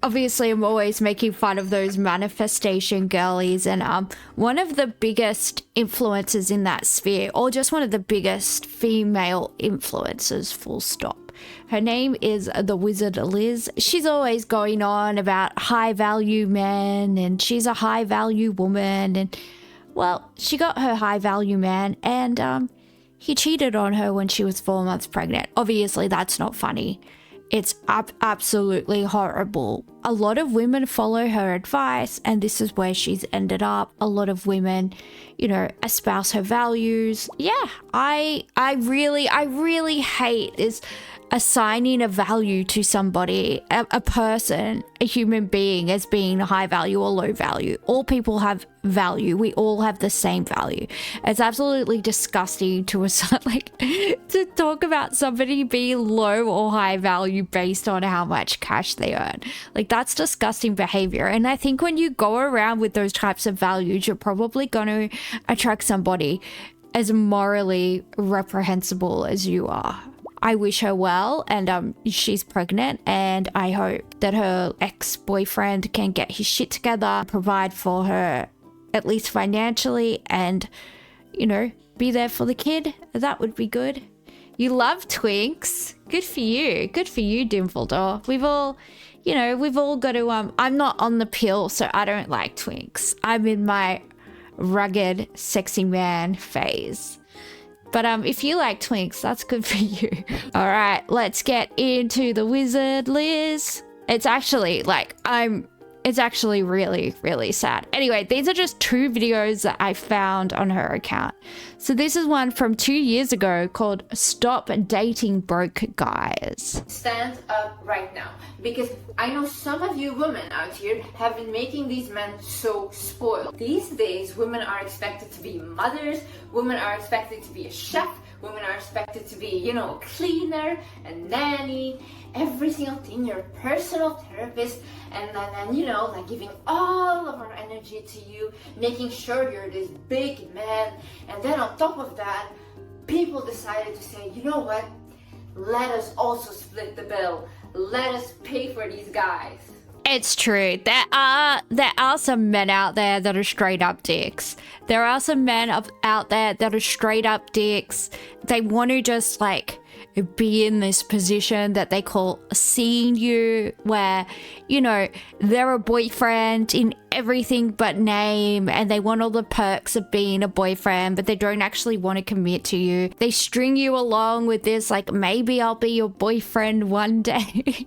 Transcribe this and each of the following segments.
obviously I'm always making fun of those manifestation girlies, and one of the biggest influencers in that sphere, or just one of the biggest female influencers, full stop. Her name is the Wizard Liz. She's always going on about high value men, and she's a high value woman, and well, she got her high value man, and he cheated on her when she was 4 months pregnant. Obviously, that's not funny. It's absolutely horrible. A lot of women follow her advice, and this is where she's ended up. A lot of women, you know, espouse her values. Yeah, I really hate is assigning a value to somebody, a person, a human being, as being high value or low value. All people have value. We all have the same value. It's absolutely disgusting to like to talk about somebody being low or high value based on how much cash they earn. Like, that's disgusting behavior. And I think when you go around with those types of values, you're probably going to attract somebody as morally reprehensible as you are. I wish her well, and she's pregnant, and I hope that her ex-boyfriend can get his shit together, provide for her, at least financially, and, you know, be there for the kid. That would be good. You love twinks. Good for you. Good for you, Dimpledore. We've all, you know, we've all got to, I'm not on the pill, so I don't like twinks. I'm in my rugged, sexy man phase. But if you like twinks, that's good for you. All right, let's get into the Wizard Liz. It's actually like, it's actually really, really sad. Anyway, these are just 2 videos that I found on her account. So this is one from 2 years ago called Stop Dating Broke Guys. Stand up right now, because I know some of you women out here have been making these men so spoiled. These days, women are expected to be mothers, women are expected to be a chef, women are expected to be, you know, a cleaner, a nanny, every single thing, your personal therapist, and then, you know, like giving all of our energy to you, making sure you're this big man. And then on top of that, people decided to say, you know what, let us also split the bill, let us pay for these guys. It's true. There are some men out there that are straight up dicks. There are some men out there that are straight up dicks. They want to just like be in this position that they call seeing you, where, you know, they're a boyfriend in everything but name, and they want all the perks of being a boyfriend, but they don't actually want to commit to you. They string you along with this, like, maybe I'll be your boyfriend one day.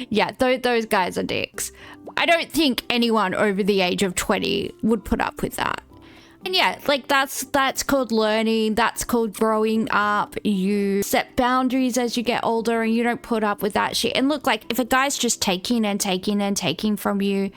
Yeah, those guys are dicks. I don't think anyone over the age of 20 would put up with that. And yeah, like that's called learning, that's called growing up. You set boundaries as you get older, and you don't put up with that shit. And look, like, if a guy's just taking and taking and taking from you,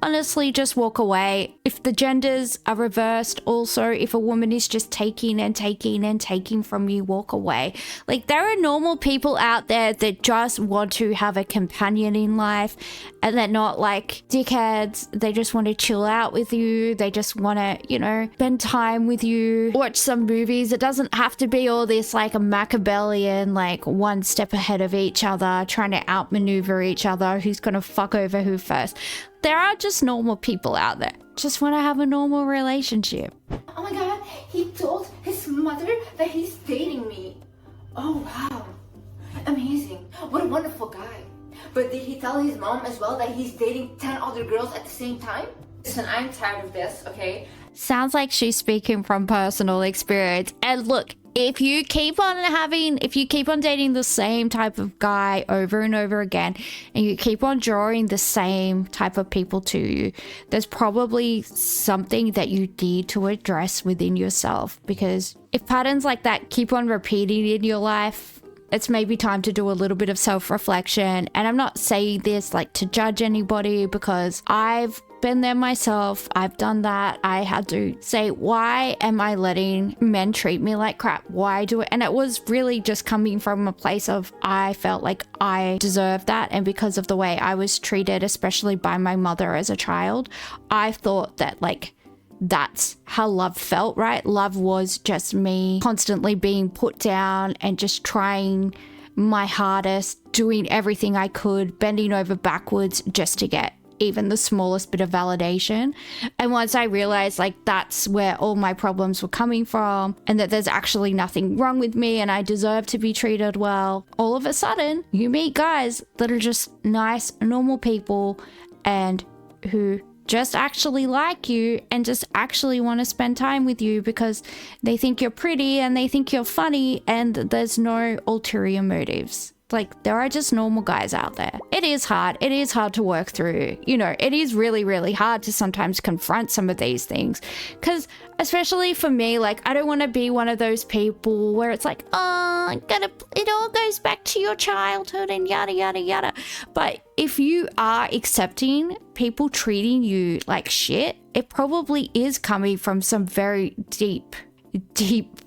honestly, just walk away. If the genders are reversed, also, if a woman is just taking and taking and taking from you, walk away. Like, there are normal people out there that just want to have a companion in life, and they're not like dickheads. They just want to chill out with you. They just want to, you know, spend time with you, watch some movies. It doesn't have to be all this like a Machiavellian, like one step ahead of each other, trying to outmaneuver each other, who's gonna fuck over who first. There are just normal people out there. Just want to have a normal relationship. Oh my god, he told his mother that he's dating me. Oh wow, amazing. What a wonderful guy. But did he tell his mom as well that he's dating 10 other girls at the same time? Listen, I'm tired of this, okay? Sounds like she's speaking from personal experience. And look, if you keep on dating the same type of guy over and over again, and you keep on drawing the same type of people to you, there's probably something that you need to address within yourself. Because if patterns like that keep on repeating in your life, it's maybe time to do a little bit of self-reflection. And I'm not saying this like to judge anybody, because I've been there myself. I've done that. I had to say, why am I letting men treat me like crap? Why do it? And it was really just coming from a place of, I felt like I deserved that. And because of the way I was treated, especially by my mother as a child, I thought that like, that's how love felt, right? Love was just me constantly being put down and just trying my hardest, doing everything I could, bending over backwards just to get even the smallest bit of validation. And once I realized like that's where all my problems were coming from, and that there's actually nothing wrong with me and I deserve to be treated well, all of a sudden you meet guys that are just nice, normal people and who just actually like you and just actually want to spend time with you because they think you're pretty and they think you're funny and there's no ulterior motives. Like, there are just normal guys out there. It is hard. It is hard to work through. You know, it is really, really hard to sometimes confront some of these things. Because, especially for me, like, I don't want to be one of those people where it's like, oh, it all goes back to your childhood and yada, yada, yada. But if you are accepting people treating you like shit, it probably is coming from some very deep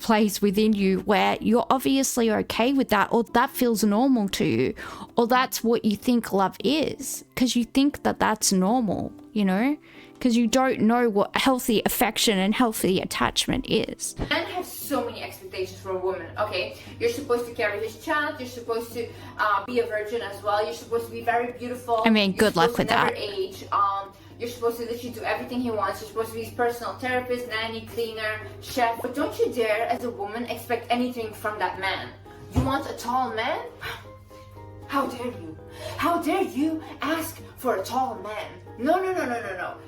place within you where you're obviously okay with that, or that feels normal to you, or that's what you think love is because you think that that's normal, you know, because you don't know what healthy affection and healthy attachment is. Men have so many expectations from a woman. Okay, you're supposed to carry his child, you're supposed to be a virgin as well, you're supposed to be very beautiful. I mean, good luck with that. Age. You're supposed to literally do everything he wants. You're supposed to be his personal therapist, nanny, cleaner, chef. But don't you dare, as a woman, expect anything from that man. You want a tall man? How dare you? How dare you ask for a tall man? No.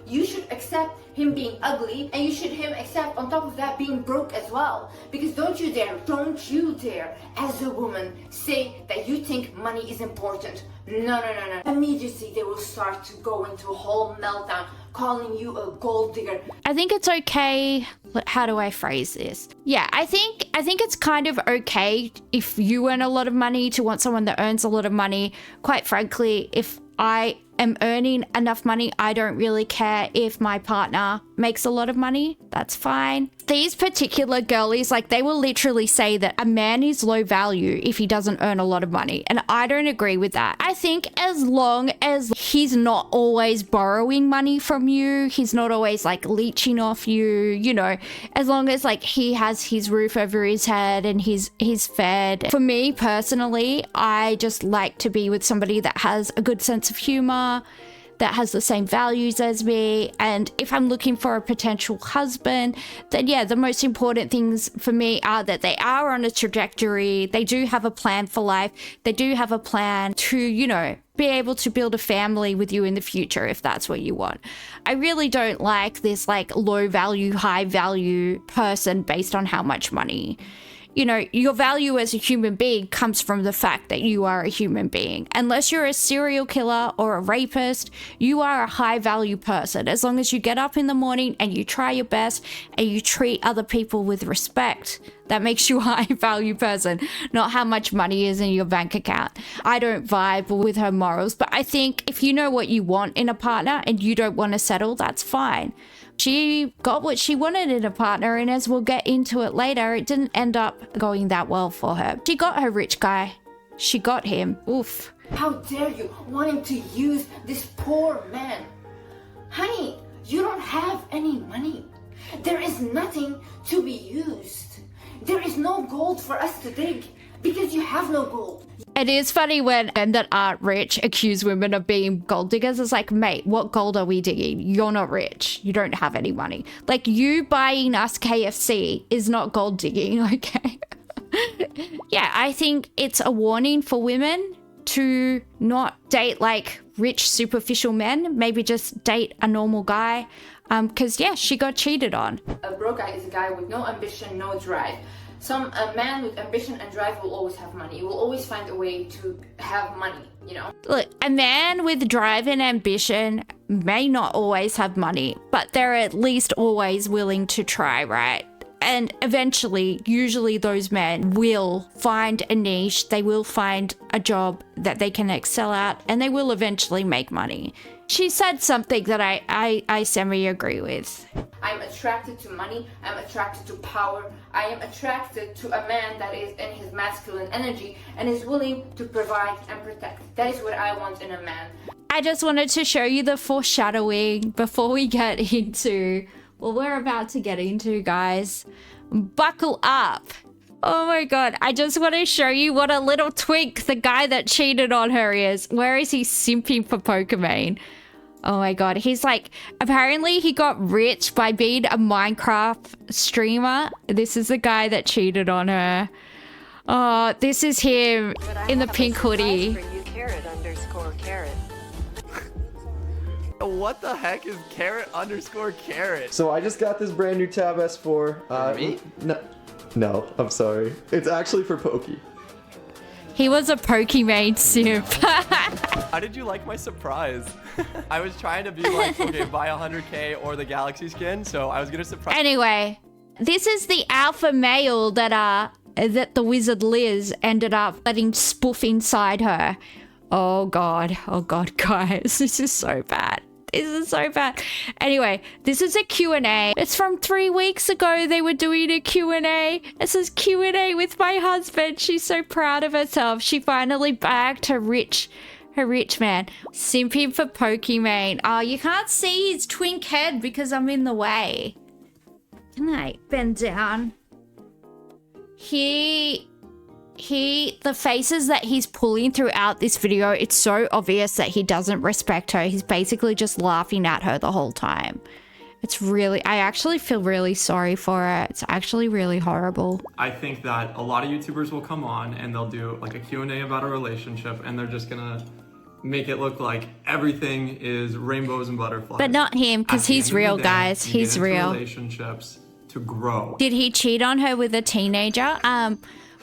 You should accept him being ugly, and you should accept on top of that being broke as well. Because don't you dare, as a woman, say that you think money is important. No. Immediately they will start to go into a whole meltdown, calling you a gold digger. I think it's okay. How do I phrase this? Yeah, I think it's kind of okay if you earn a lot of money to want someone that earns a lot of money. Quite frankly, if I am earning enough money, I don't really care if my partner makes a lot of money. That's fine. These particular girlies, like, they will literally say that a man is low value if he doesn't earn a lot of money. And I don't agree with that. I think as long as he's not always borrowing money from you, he's not always like leeching off you, you know, as long as like he has his roof over his head and he's fed. For me personally, I just like to be with somebody that has a good sense of humor, that has the same values as me. And if I'm looking for a potential husband, then yeah, the most important things for me are that they are on a trajectory, they do have a plan for life, they do have a plan to, you know, be able to build a family with you in the future if that's what you want. I really don't like this like low value, high value person based on how much money. You know, your value as a human being comes from the fact that you are a human being. Unless you're a serial killer or a rapist, you are a high value person. As long as you get up in the morning and you try your best and you treat other people with respect, that makes you a high value person, not how much money is in your bank account. I don't vibe with her morals, but I think if you know what you want in a partner and you don't want to settle, that's fine. She got what she wanted in a partner, and as we'll get into it later, it didn't end up going that well for her. She got her rich guy. She got him. Oof. How dare you wanting to use this poor man? Honey, you don't have any money. There is nothing to be used. There is no gold for us to dig because you have no gold. It is funny when men that aren't rich accuse women of being gold diggers. It's like, mate, what gold are we digging? You're not rich. You don't have any money. Like, you buying us KFC is not gold digging, okay? Yeah, I think it's a warning for women to not date like rich, superficial men. Maybe just date a normal guy. Because, yeah, she got cheated on. A broke guy is a guy with no ambition, no drive. A man with ambition and drive will always have money. He will always find a way to have money, you know? Look, a man with drive and ambition may not always have money, but they're at least always willing to try, right? And eventually, usually those men will find a niche, they will find a job that they can excel at, and they will eventually make money. She said something that I semi-agree with. I'm attracted to money, I'm attracted to power, I am attracted to a man that is in his masculine energy and is willing to provide and protect. That is what I want in a man. I just wanted to show you the foreshadowing before we get into what we're about to get into, guys. Buckle up. Oh my god, I just want to show you what a little twink the guy that cheated on her is. Where is he simping for Pokemon? Oh my god, he's like, apparently he got rich by being a Minecraft streamer. This is the guy that cheated on her. Oh, this is him in the pink hoodie. For you, carrot_carrot. What the heck is carrot_carrot? So I just got this brand new Tab S4. For me? No, I'm sorry. It's actually for Pokey. He was a Pokemon simp. How did you like my surprise? I was trying to be like, okay, buy 100k or the Galaxy skin, so I was gonna surprise. Anyway, this is the alpha male that the wizard Liz ended up letting spoof inside her. Oh god, guys, this is so bad. This is so bad. Anyway, this is a Q&A. It's from 3 weeks ago. They were doing a Q&A. It says Q&A with my husband. She's so proud of herself. She finally bagged her rich man. Simping for Pokemon. Oh, you can't see his twink head because I'm in the way. Can I bend down? The faces that he's pulling throughout this video, it's so obvious that he doesn't respect her. He's basically just laughing at her the whole time. It's really, I actually feel really sorry for her. It's actually really horrible. I think that a lot of YouTubers will come on and they'll do like a Q&A about a relationship and they're just gonna make it look like everything is rainbows and butterflies. But not him, because he's real, guys. He's real. Relationships to grow. Did he cheat on her with a teenager?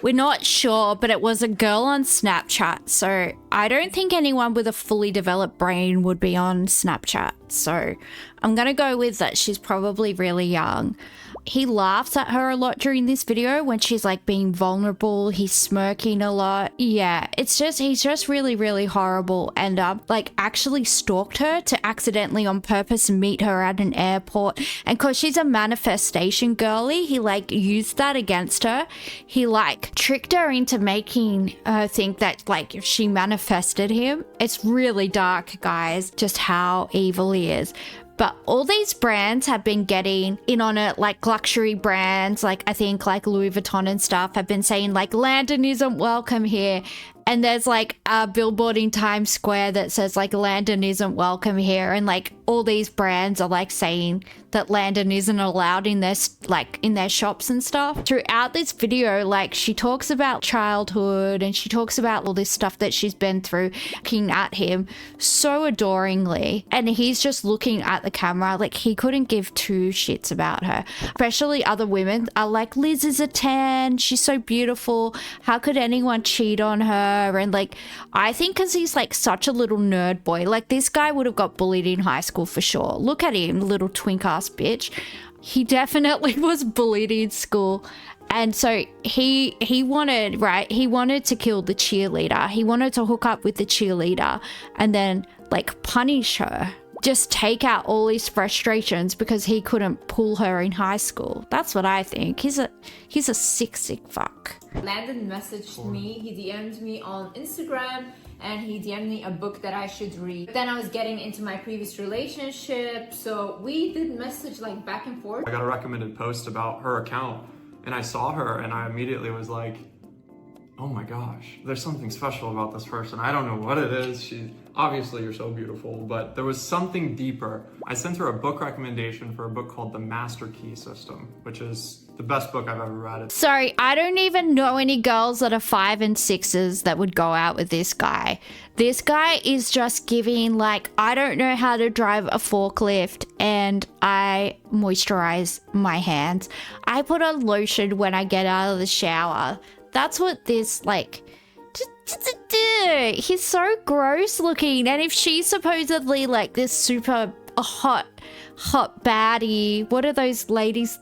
We're not sure, but it was a girl on Snapchat. So I don't think anyone with a fully developed brain would be on Snapchat. So I'm going to go with that. She's probably really young. He laughs at her a lot during this video when she's like being vulnerable. He's smirking a lot. Yeah, it's just, he's just really, really horrible. And like actually stalked her to accidentally on purpose meet her at an airport. And cause she's a manifestation girly, he like used that against her. He like tricked her into making her think that like if she manifested him. It's really dark, guys, just how evil he is. But all these brands have been getting in on it, like luxury brands, like I think like Louis Vuitton and stuff have been saying like Landon isn't welcome here. And there's like a billboard in Times Square that says like Landon isn't welcome here. And like all these brands are like saying that Landon isn't allowed in their like in their shops and stuff. Throughout this video, like she talks about childhood and she talks about all this stuff that she's been through, looking at him so adoringly. And he's just looking at the camera like he couldn't give two shits about her. Especially other women are like, Liz is a 10. She's so beautiful. How could anyone cheat on her? And like, I think because he's like such a little nerd boy, like this guy would have got bullied in high school for sure. Look at him, little twink ass bitch. He definitely was bullied in school. And so he wanted, right? He wanted to kill the cheerleader. He wanted to hook up with the cheerleader and then like punish her. Just take out all his frustrations because he couldn't pull her in high school. That's what I think. He's a sick fuck. Landon messaged me, he DM'd me on Instagram, and he DM'd me a book that I should read. Then I was getting into my previous relationship, so we did message like back and forth. I got a recommended post about her account and I saw her and I immediately was like, oh my gosh, there's something special about this person. I don't know what it is. Obviously you're so beautiful, but there was something deeper. I sent her a book recommendation for a book called The Master Key System, which is the best book I've ever read. Sorry, I don't even know any girls that are 5 and 6s that would go out with this guy. This guy is just giving like, I don't know how to drive a forklift and I moisturize my hands. I put on lotion when I get out of the shower. That's what this like, he's so gross looking. And if she's supposedly like this super hot baddie, what are those ladies,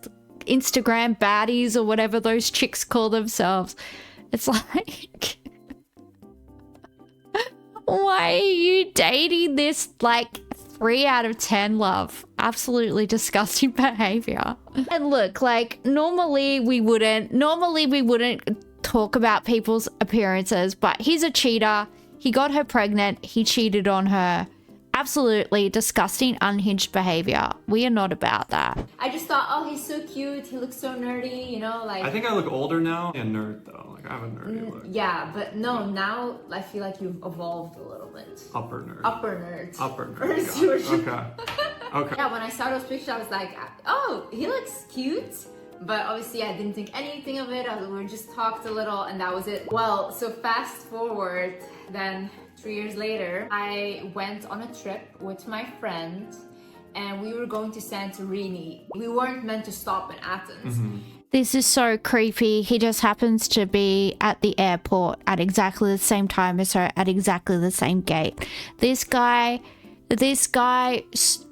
Instagram baddies or whatever those chicks call themselves? It's like, why are you dating this like 3 out of 10 love? Absolutely disgusting behavior. And look, like normally we wouldn't talk about people's appearances, but he's a cheater. He got her pregnant. He cheated on her. Absolutely disgusting, unhinged behavior. We are not about that. I just thought, oh, he's so cute. He looks so nerdy, you know, like. I think I look older now. And nerd though, like I have a nerdy look. Yeah, but no, now I feel like you've evolved a little bit. Upper nerd. Upper nerd. Upper nerd. First you were Okay. Okay. Yeah, when I saw those pictures, I was like, oh, he looks cute. But obviously, I didn't think anything of it. We just talked a little, and that was it. Well, so fast forward, then 3 years later, I went on a trip with my friend, and we were going to Santorini. We weren't meant to stop in Athens. This is so creepy. He just happens to be at the airport at exactly the same time as her, at exactly the same gate. This guy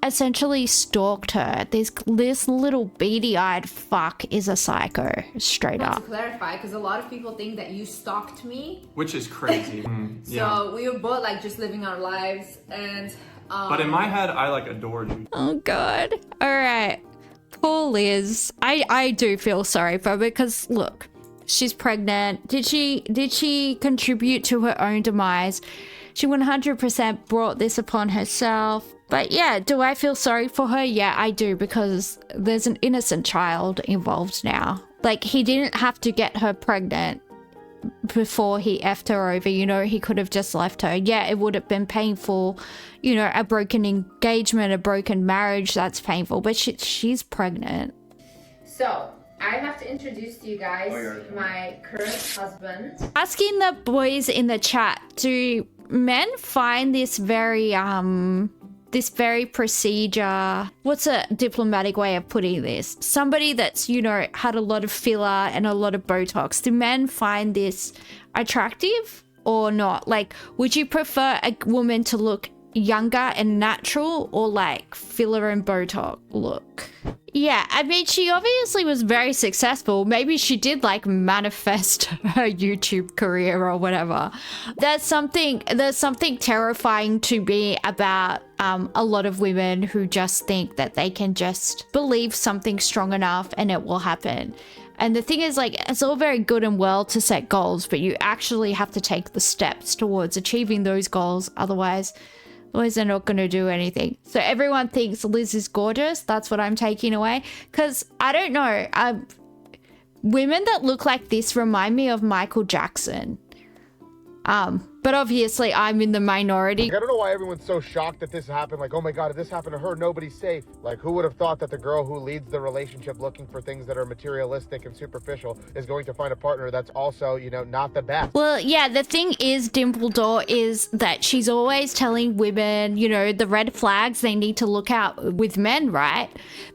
essentially stalked her. This little beady-eyed fuck is a psycho, straight To up. clarify, because a lot of people think that you stalked me. Which is crazy. So we were both like just living our lives, and But in my head, I like adored you. Oh god. All right. Poor Liz. I do feel sorry for her because look, she's pregnant. Did she contribute to her own demise? She 100% brought this upon herself. But yeah, do I feel sorry for her? Yeah, I do, because there's an innocent child involved now. Like, he didn't have to get her pregnant before he effed her over, you know, he could have just left her. Yeah, it would have been painful, you know, a broken engagement, a broken marriage, that's painful, but she's pregnant. so I have to introduce to you guys my current husband. Asking the boys in the chat, do men find this very procedure, what's a diplomatic way of putting this? Somebody that's, you know, had a lot of filler and a lot of Botox. Do men find this attractive or not? Like, would you prefer a woman to look younger and natural, or like filler and Botox look? Yeah, I mean, she obviously was very successful. Maybe she did like manifest her YouTube career or whatever. There's something terrifying to me about a lot of women who just think that they can just believe something strong enough and it will happen. And the thing is, like, it's all very good and well to set goals, but you actually have to take the steps towards achieving those goals. Otherwise they're not going to do anything. So everyone thinks Liz is gorgeous. That's what I'm taking away. Because I don't know. Women that look like this remind me of Michael Jackson. But obviously I'm in the minority. I don't know why everyone's so shocked that this happened. Like, oh my God, if this happened to her, nobody's safe. Like, who would have thought that the girl who leads the relationship looking for things that are materialistic and superficial is going to find a partner that's also, you know, not the best? Well, yeah, the thing is, Dimpledore, is that she's always telling women, you know, the red flags they need to look out with men, right?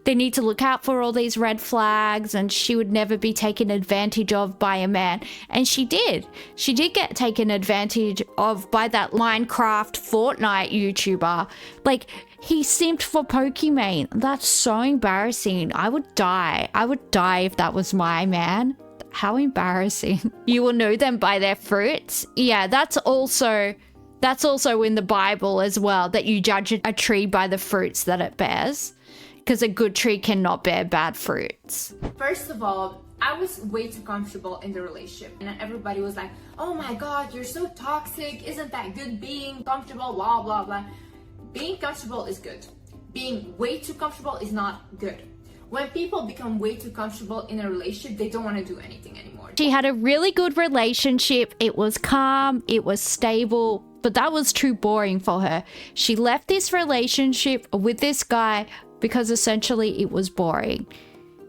They need to look out for all these red flags, and she would never be taken advantage of by a man. And she did. She did get taken advantage of by that Minecraft Fortnite YouTuber. Like, he simped for Pokimane. That's so embarrassing. I would die. I would die if that was my man. How embarrassing. You will know them by their fruits. Yeah, that's also in the Bible as well, that you judge a tree by the fruits that it bears, because a good tree cannot bear bad fruits. First of all, I was way too comfortable in the relationship, and everybody was like, oh my God, you're so toxic, isn't that good being comfortable, blah blah blah. Being comfortable is good. Being way too comfortable is not good. When people become way too comfortable in a relationship, they don't want to do anything anymore. She had a really good relationship. It was calm, it was stable, but that was too boring for her. She left this relationship with this guy because essentially it was boring.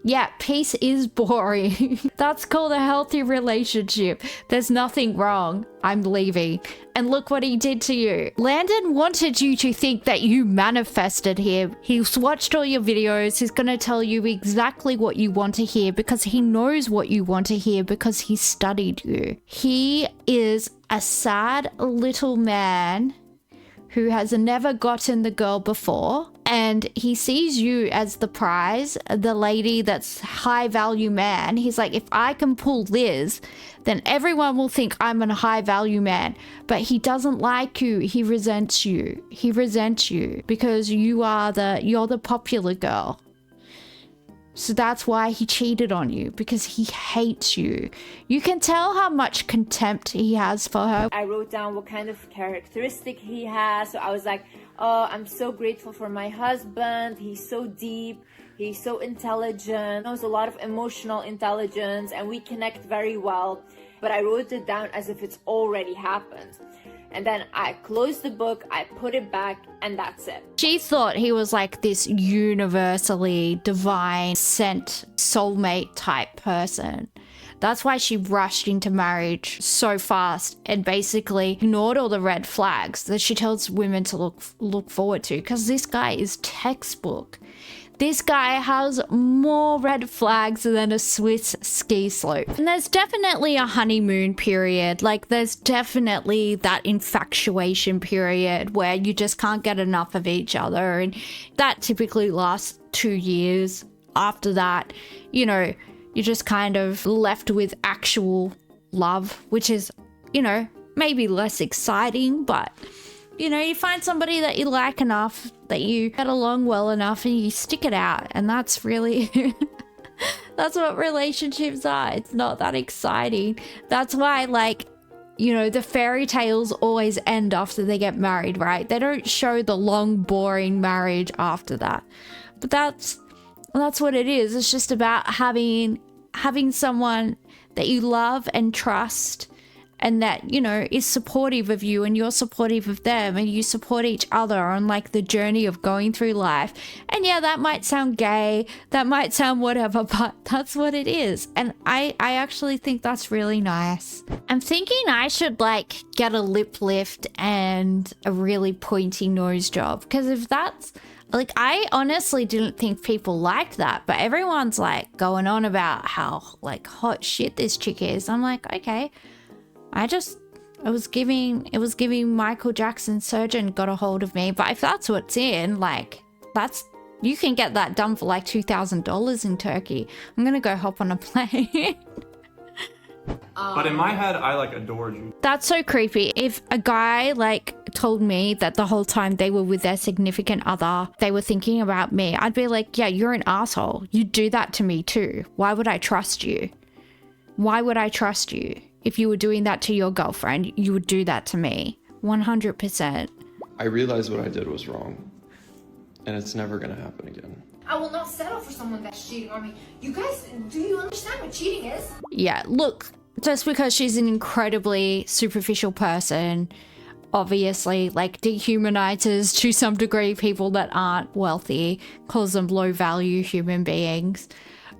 Yeah, peace is boring. That's called a healthy relationship. There's nothing wrong. I'm leaving. And look what he did to you. Landon wanted you to think that you manifested him. He's watched all your videos. He's going to tell you exactly what you want to hear because he knows what you want to hear because he studied you. He is a sad little man who has never gotten the girl before, and he sees you as the prize, the lady that's high value man. He's like, if I can pull Liz, then everyone will think I'm a high value man. But he doesn't like you. He resents you. He resents you because you're the popular girl. So that's why he cheated on you, because he hates you. You can tell how much contempt he has for her. I wrote down what kind of characteristic he has. So I was like, oh, I'm so grateful for my husband. He's so deep. He's so intelligent, knows a lot of emotional intelligence, and we connect very well. But I wrote it down as if it's already happened. And then I closed the book, I put it back, and that's it. She thought he was like this universally divine sent soulmate type person. That's why she rushed into marriage so fast and basically ignored all the red flags that she tells women to look forward to, because this guy is textbook. This guy has more red flags than a Swiss ski slope. And there's definitely a honeymoon period. Like, there's definitely that infatuation period where you just can't get enough of each other. And that typically lasts 2 years. After that, you know, you're just kind of left with actual love, which is, you know, maybe less exciting, but you know, you find somebody that you like enough, that you get along well enough, and you stick it out. And that's really, that's what relationships are. It's not that exciting. That's why, like, you know, the fairy tales always end after they get married, right? They don't show the long, boring marriage after that. But that's what it is. It's just about having someone that you love and trust, and that, you know, is supportive of you, and you're supportive of them, and you support each other on like the journey of going through life. And yeah, that might sound gay, that might sound whatever, but that's what it is. And I actually think that's really nice. I'm thinking I should like get a lip lift and a really pointy nose job, because if that's like, I honestly didn't think people liked that, but everyone's like going on about how like hot shit this chick is. I'm like, okay. It was giving Michael Jackson surgeon got a hold of me. But if that's what's in, like, you can get that done for like $2,000 in Turkey. I'm gonna go hop on a plane. But in my head, I like adored you. That's so creepy. If a guy like told me that the whole time they were with their significant other, they were thinking about me, I'd be like, yeah, you're an asshole. You do that to me too. Why would I trust you? Why would I trust you? If you were doing that to your girlfriend, you would do that to me. 100%. I realized what I did was wrong, and it's never gonna happen again. I will not settle for someone that's cheating on me. You guys, do you understand what cheating is? Yeah, look, just because she's an incredibly superficial person, obviously, like, dehumanizes to some degree people that aren't wealthy, calls them low value human beings,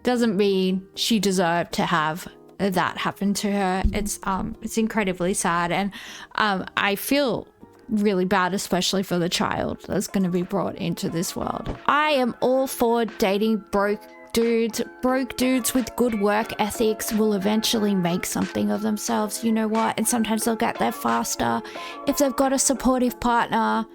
doesn't mean she deserved to have that happened to her. It's incredibly sad, and I feel really bad, especially for the child that's going to be brought into this world. I am all for dating broke dudes. Broke dudes with good work ethics will eventually make something of themselves, you know what? And sometimes they'll get there faster if they've got a supportive partner